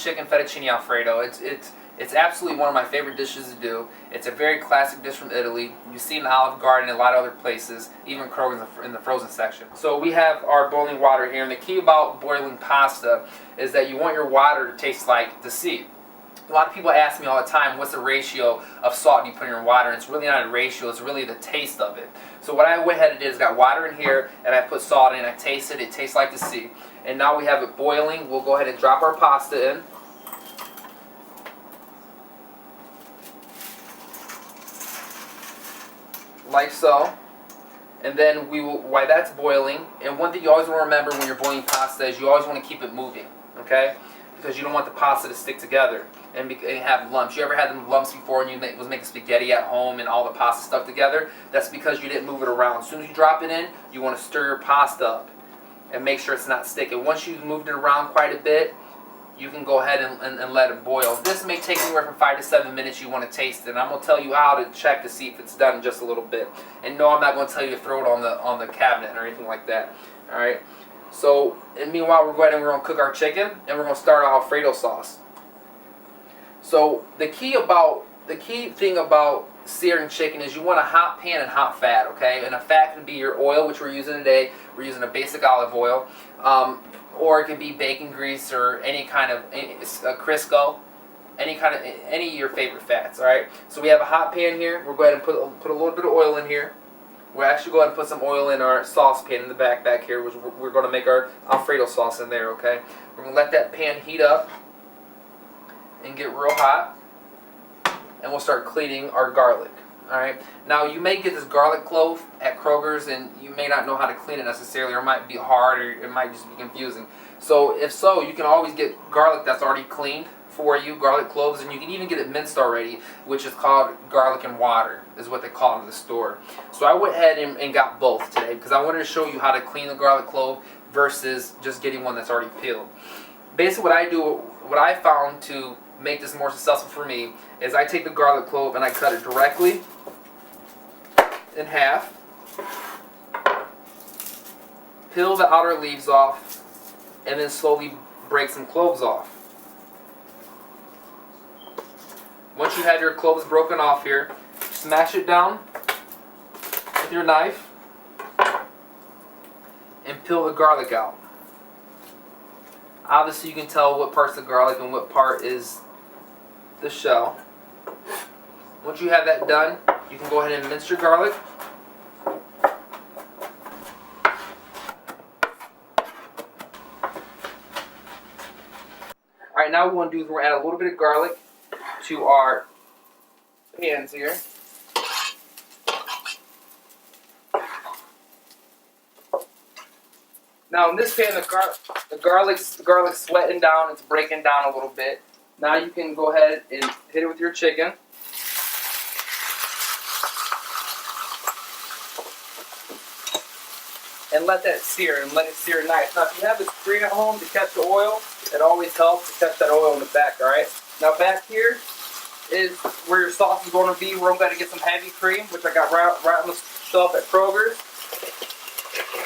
chicken fettuccine alfredo. It's absolutely one of my favorite dishes to do. It's a very classic dish from Italy. You see it in Olive Garden and a lot of other places, even Kroger's in the frozen section. So we have our boiling water here, and the key about boiling pasta is that you want your water to taste like the sea. A lot of people ask me all the time, what's the ratio of salt you put in your water? And it's really not a ratio, it's really the taste of it. So what I went ahead and did is got water in here, and I put salt in, I tasted it, it tastes like the sea. And now we have it boiling. We'll go ahead and drop our pasta in. Like so. And then we will, while that's boiling, and one thing you always want to remember when you're boiling pasta is you always want to keep it moving, okay? Because you don't want the pasta to stick together and have lumps. You ever had them lumps before and you was making spaghetti at home and all the pasta stuck together? That's because you didn't move it around. As soon as you drop it in, you want to stir your pasta up and make sure it's not sticking. Once you've moved it around quite a bit, you can go ahead and let it boil. This may take anywhere from 5 to 7 minutes. You want to taste it. And I'm going to tell you how to check to see if it's done in just a little bit. And no, I'm not going to tell you to throw it on the cabinet or anything like that. All right. So, and meanwhile, we're going to cook our chicken, and we're going to start our Alfredo sauce. So the key thing about searing chicken is you want a hot pan and hot fat, okay? And a fat can be your oil, which we're using today. We're using a basic olive oil, or it can be bacon grease or any kind of Crisco, any of your favorite fats. All right. So we have a hot pan here. We're going to put a little bit of oil in here. We're actually going to put some oil in our saucepan in the back here, which we're going to make our Alfredo sauce in there, okay? We're going to let that pan heat up and get real hot, and we'll start cleaning our garlic, all right? Now, you may get this garlic clove at Kroger's, and you may not know how to clean it necessarily, or it might be hard, or it might just be confusing. So, if so, you can always get garlic that's already cleaned for you, garlic cloves, and you can even get it minced already, which is called garlic and water, is what they call it in the store. So I went ahead and got both today because I wanted to show you how to clean the garlic clove versus just getting one that's already peeled. Basically what I found to make this more successful for me is I take the garlic clove and I cut it directly in half, peel the outer leaves off, and then slowly break some cloves off. Once you have your cloves broken off here, smash it down with your knife and peel the garlic out. Obviously you can tell what part's the garlic and what part is the shell. Once you have that done, you can go ahead and mince your garlic. Alright, now what we're going to do is we're going to add a little bit of garlic to our pans here. Now in this pan, the garlic's sweating down, it's breaking down a little bit. Now you can go ahead and hit it with your chicken. And let that sear, and let it sear nice. Now if you have a screen at home to catch the oil, it always helps to catch that oil in the back, alright? Now back here is where your sauce is going to be. We're going to get some heavy cream, which I got right on the shelf at Kroger's.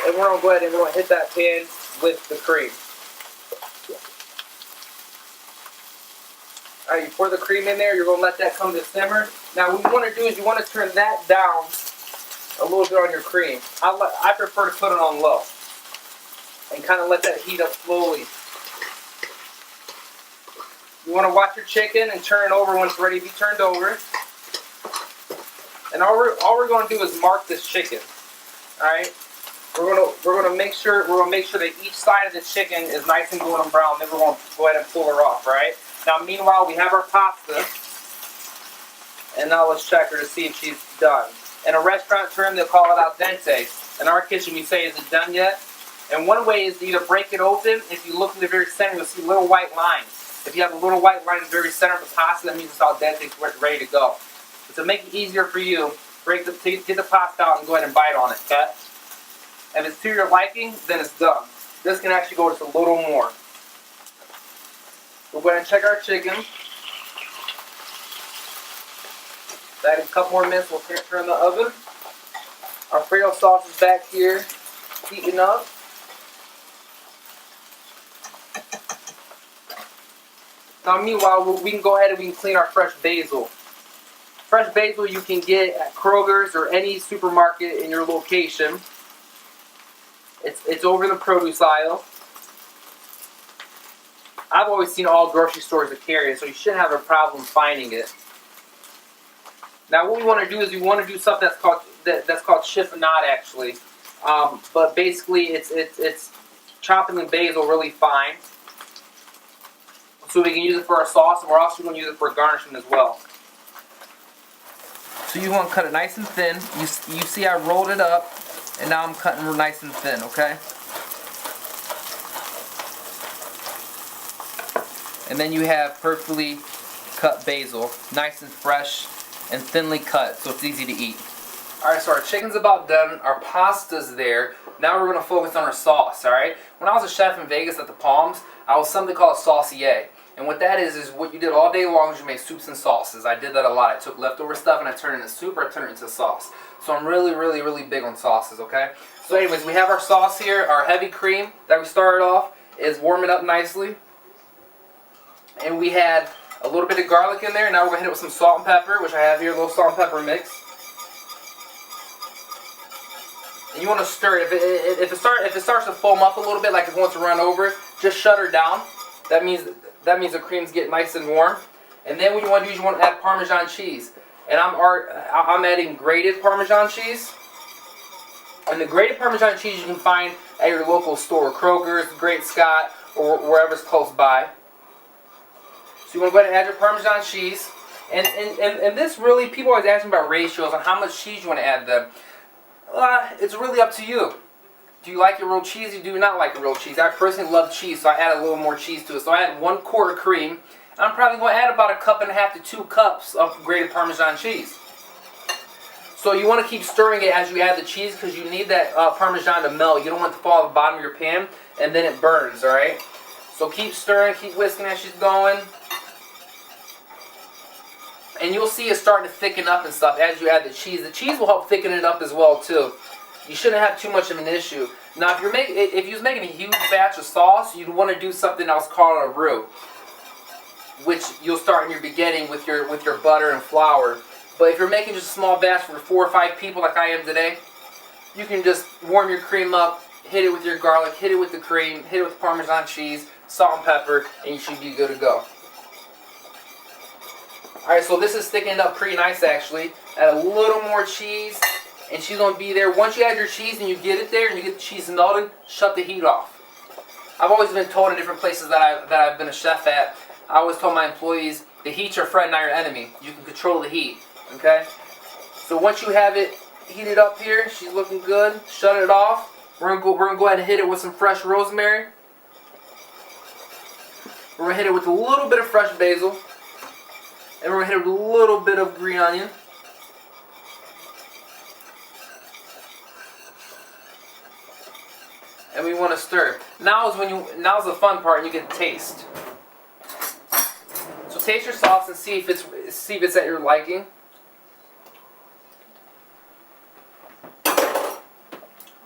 And we're going to go ahead and we're going to hit that pan with the cream. Alright, you pour the cream in there, you're going to let that come to simmer. Now what you want to do is you want to turn that down a little bit on your cream. I prefer to put it on low and kind of let that heat up slowly. You want to watch your chicken and turn it over when it's ready to be turned over. And all we're going to do is mark this chicken. All right. We're going to make sure that each side of the chicken is nice and golden brown. Then we're going to go ahead and pull her off. Right. Now, meanwhile, we have our pasta, and now let's check her to see if she's done. In a restaurant term, they'll call it al dente. In our kitchen, we say, "Is it done yet?" And one way is to either break it open. If you look in the very center, you'll see little white lines. If you have a little white line in the very center of the pasta, that means it's al dente, it's ready to go. But to make it easier for you, get the pasta out and go ahead and bite on it, okay? If it's to your liking, then it's done. This can actually go just a little more. We'll go ahead and check our chicken. Add a couple more minutes, we'll turn the oven. Our Alfredo sauce is back here, heating up. Now meanwhile, we can go ahead and we can clean our fresh basil. Fresh basil you can get at Kroger's or any supermarket in your location. It's over in the produce aisle. I've always seen all grocery stores that carry it, so you shouldn't have a problem finding it. Now what we want to do is we want to do something that's called chiffonade actually. But basically it's chopping the basil really fine. So we can use it for our sauce, and we're also going to use it for garnishing as well. So you want to cut it nice and thin. You see I rolled it up, and now I'm cutting it nice and thin, okay? And then you have perfectly cut basil, nice and fresh and thinly cut, so it's easy to eat. Alright, so our chicken's about done, our pasta's there. Now we're going to focus on our sauce, alright? When I was a chef in Vegas at the Palms, I was something called a saucier. And what that is what you did all day long is you made soups and sauces. I did that a lot. I took leftover stuff and I turned it into soup or I turned it into sauce. So I'm really big on sauces, okay? So anyways, we have our sauce here. Our heavy cream that we started off is warming up nicely. And we had a little bit of garlic in there. Now we're going to hit it with some salt and pepper, which I have here, a little salt and pepper mix. And you want to stir it. If it starts to foam up a little bit, like it wants to run over, just shut her down. That means the creams get nice and warm. And then what you want to do is you want to add Parmesan cheese. And I'm adding grated Parmesan cheese. And the grated Parmesan cheese you can find at your local store, Kroger's, Great Scott, or wherever's close by. So you want to go ahead and add your Parmesan cheese. And this really, people always ask me about ratios on how much cheese you want to add them. It's really up to you. Do you like your real cheese or do you not like your real cheese? I personally love cheese, so I add a little more cheese to it. So I add 1 quart of cream. And I'm probably going to add about 1.5 cups to 2 cups of grated Parmesan cheese. So you want to keep stirring it as you add the cheese because you need that Parmesan to melt. You don't want it to fall at the bottom of your pan and then it burns, alright? So keep stirring, keep whisking as she's going. And you'll see it starting to thicken up and stuff as you add the cheese. The cheese will help thicken it up as well too. You shouldn't have too much of an issue. Now, if you're making a huge batch of sauce, you'd want to do something else called a roux, which you'll start in your beginning with your butter and flour. But if you're making just a small batch for 4 or 5 people like I am today, you can just warm your cream up, hit it with your garlic, hit it with the cream, hit it with Parmesan cheese, salt and pepper, and you should be good to go. Alright, so this is thickening up pretty nice actually. Add a little more cheese. And she's going to be there. Once you add your cheese and you get it there and you get the cheese melted, shut the heat off. I've always been told in different places that I've been a chef at, I always told my employees, the heat's your friend, not your enemy. You can control the heat, okay? So once you have it heated up here, she's looking good, shut it off. We're gonna go ahead and hit it with some fresh rosemary. We're going to hit it with a little bit of fresh basil. And we're going to hit it with a little bit of green onion. And we want to stir. Now's the fun part, and you get to taste. So taste your sauce and see if it's at your liking.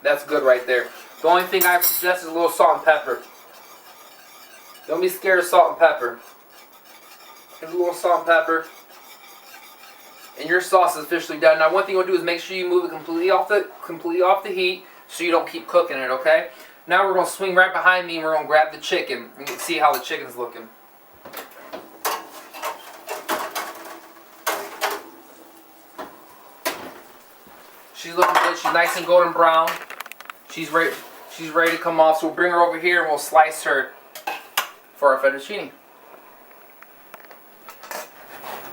That's good right there. The only thing I suggest is a little salt and pepper. Don't be scared of salt and pepper. Give a little salt and pepper. And your sauce is officially done. Now one thing you want to do is make sure you move it completely off the heat so you don't keep cooking it, okay? Now we're going to swing right behind me and we're going to grab the chicken and see how the chicken's looking. She's looking good. She's nice and golden brown. She's ready to come off. So we'll bring her over here and we'll slice her for our fettuccine.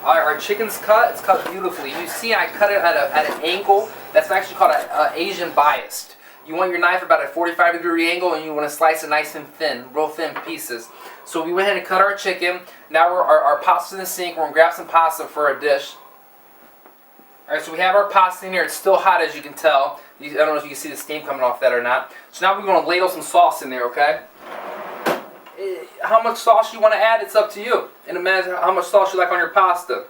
Alright, our chicken's cut. It's cut beautifully. You see I cut it at an angle. That's actually called an Asian biased. You want your knife about a 45-degree angle and you want to slice it nice and thin, real thin pieces. So we went ahead and cut our chicken. Now our pasta's in the sink. We're going to grab some pasta for a dish. Alright, so we have our pasta in here. It's still hot as you can tell. I don't know if you can see the steam coming off that or not. So now we're going to ladle some sauce in there, okay? How much sauce you want to add, it's up to you. And imagine how much sauce you like on your pasta.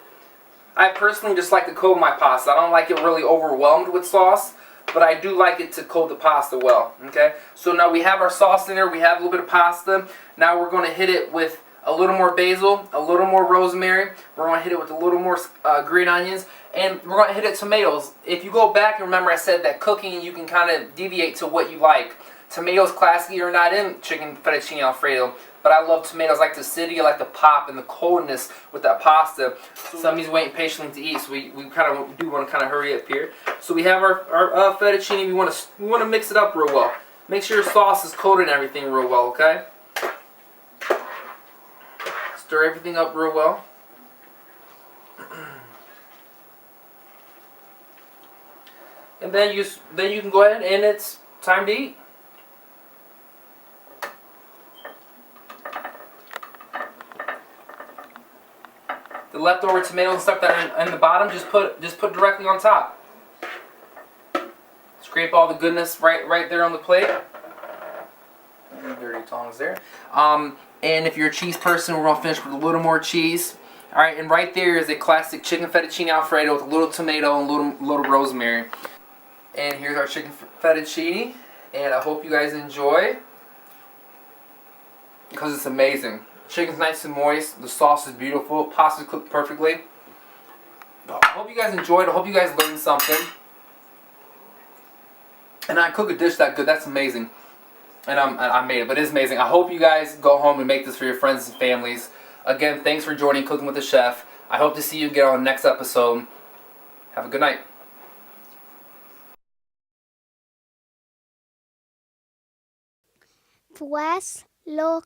I personally just like to coat my pasta. I don't like it really overwhelmed with sauce, but I do like it to coat the pasta well, okay? So now we have our sauce in there. We have a little bit of pasta. Now we're going to hit it with a little more basil, a little more rosemary. We're going to hit it with a little more green onions, and we're going to hit it tomatoes. If you go back and remember, I said that cooking, you can kind of deviate to what you like. Tomatoes classically are not in chicken fettuccine alfredo, but I love tomatoes. I like the acidity, I like the pop and the coldness with that pasta. Somebody's waiting patiently to eat, so we kind of do want to kind of hurry up here. So we have our fettuccine. We want to mix it up real well. Make sure your sauce is coated and everything real well, okay? Stir everything up real well. And then you can go ahead and it's time to eat. The leftover tomatoes and stuff that are in the bottom, just put directly on top. Scrape all the goodness right there on the plate. Dirty tongs there. And if you're a cheese person, we're gonna finish with a little more cheese. All right, and right there is a classic chicken fettuccine alfredo with a little tomato and a little rosemary. And here's our chicken fettuccine, and I hope you guys enjoy because it's amazing. Chicken's nice and moist. The sauce is beautiful. Pasta's cooked perfectly. I hope you guys enjoyed. I hope you guys learned something. And I cook a dish that good. That's amazing. And I made it, but it's amazing. I hope you guys go home and make this for your friends and families. Again, thanks for joining Cooking with the Chef. I hope to see you again on the next episode. Have a good night. Pues lo